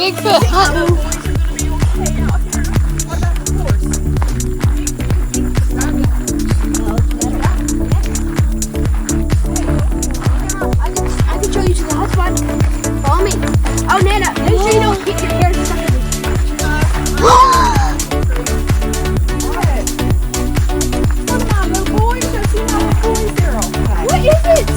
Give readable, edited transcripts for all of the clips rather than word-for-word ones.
Bigfoot hunting. I can show you to the hotspot. Follow me. Oh, Nana, make sure you don't get your hair stuck in this. What is it?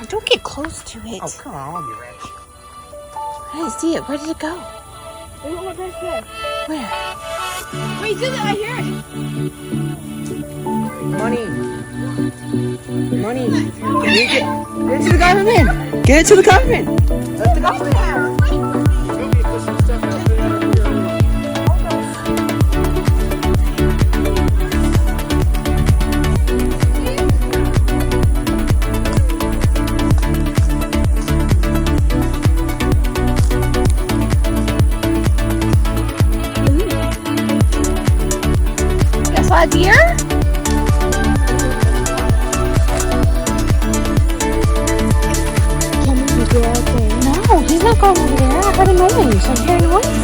Don't get close to it. Oh, come on, I want to be rich. I didn't see it. Where did it go? Where? Wait, do that. I hear it. Money. Get it to the government. Get it to the government. Let the government have it. A deer? No, he's not going over there. I heard a noise. I'm hearing a noise.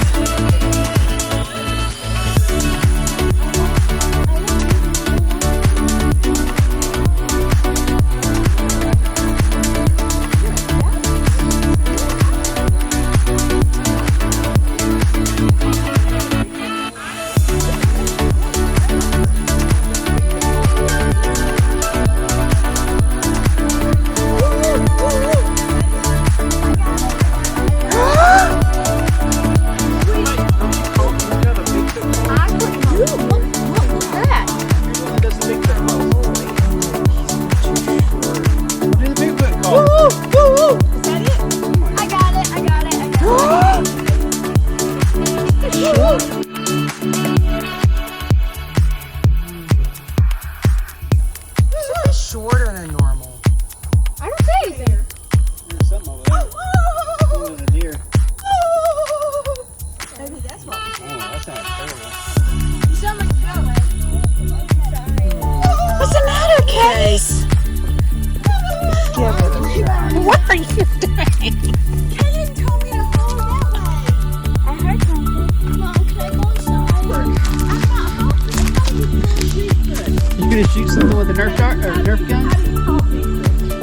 Shorter than normal. I don't say anything. There's something over there. Oh, there's a deer. Maybe that's what. Oh, that sounds terrible. You sound like a girl. What's the matter, Case? Give it a shot. What are you doing? Kenyon told me to hold that way. I heard something. Mom, can I go inside? I'm not You gonna shoot something with a Nerf dart or a Nerf gun?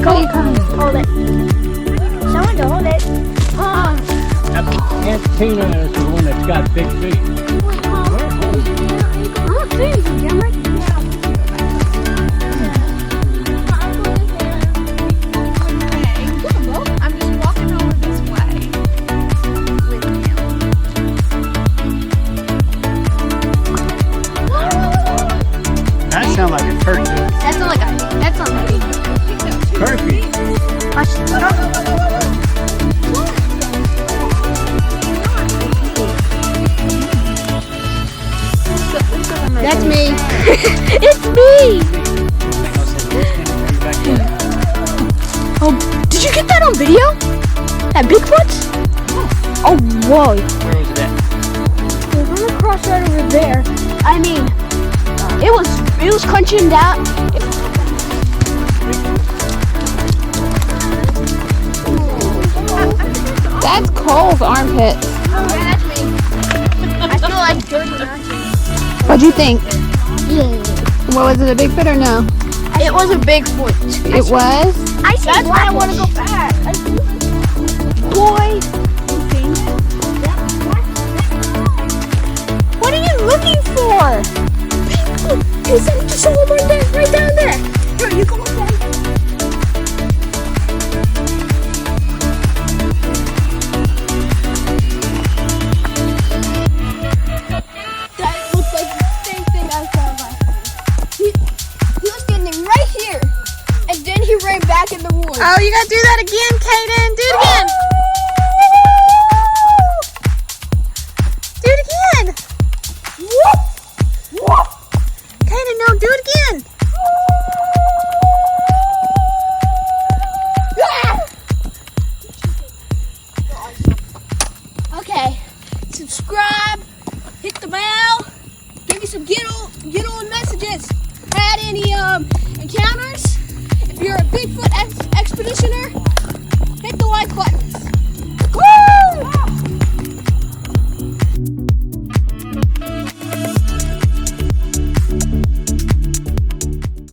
Go, hold it. Someone to hold it. Mom. Aunt Tina is the one that's got big feet. I don't see anything, Cameron. I'm just walking over this way with him. That sounds like a turkey. That's not like a. That's not like a. Turkey. Watch this. That's me. It's me. Oh, did you get that on video? That Bigfoot? Oh, whoa. Where was it at? It was on the cross right over there. I mean, it was crunching down. That's Cole's armpit. Oh, yeah, that's me. I feel like Jordan Johnson. What'd you think? Yeah. What was it, a Bigfoot or no? It was a Bigfoot. It was? I see. That's why I want to go fast. Boy. What are you just saw him right down there. Here, you go up there. That looks like the same thing I saw last time. He was standing right here, and then he ran back in the woods. Oh, you gotta do that again, Kaden. Do it again. Do it again. Kaden, no, do it again. Okay, subscribe, hit the bell, give me some get on messages. Had any encounters? If you're a Bigfoot expeditioner, hit the like button.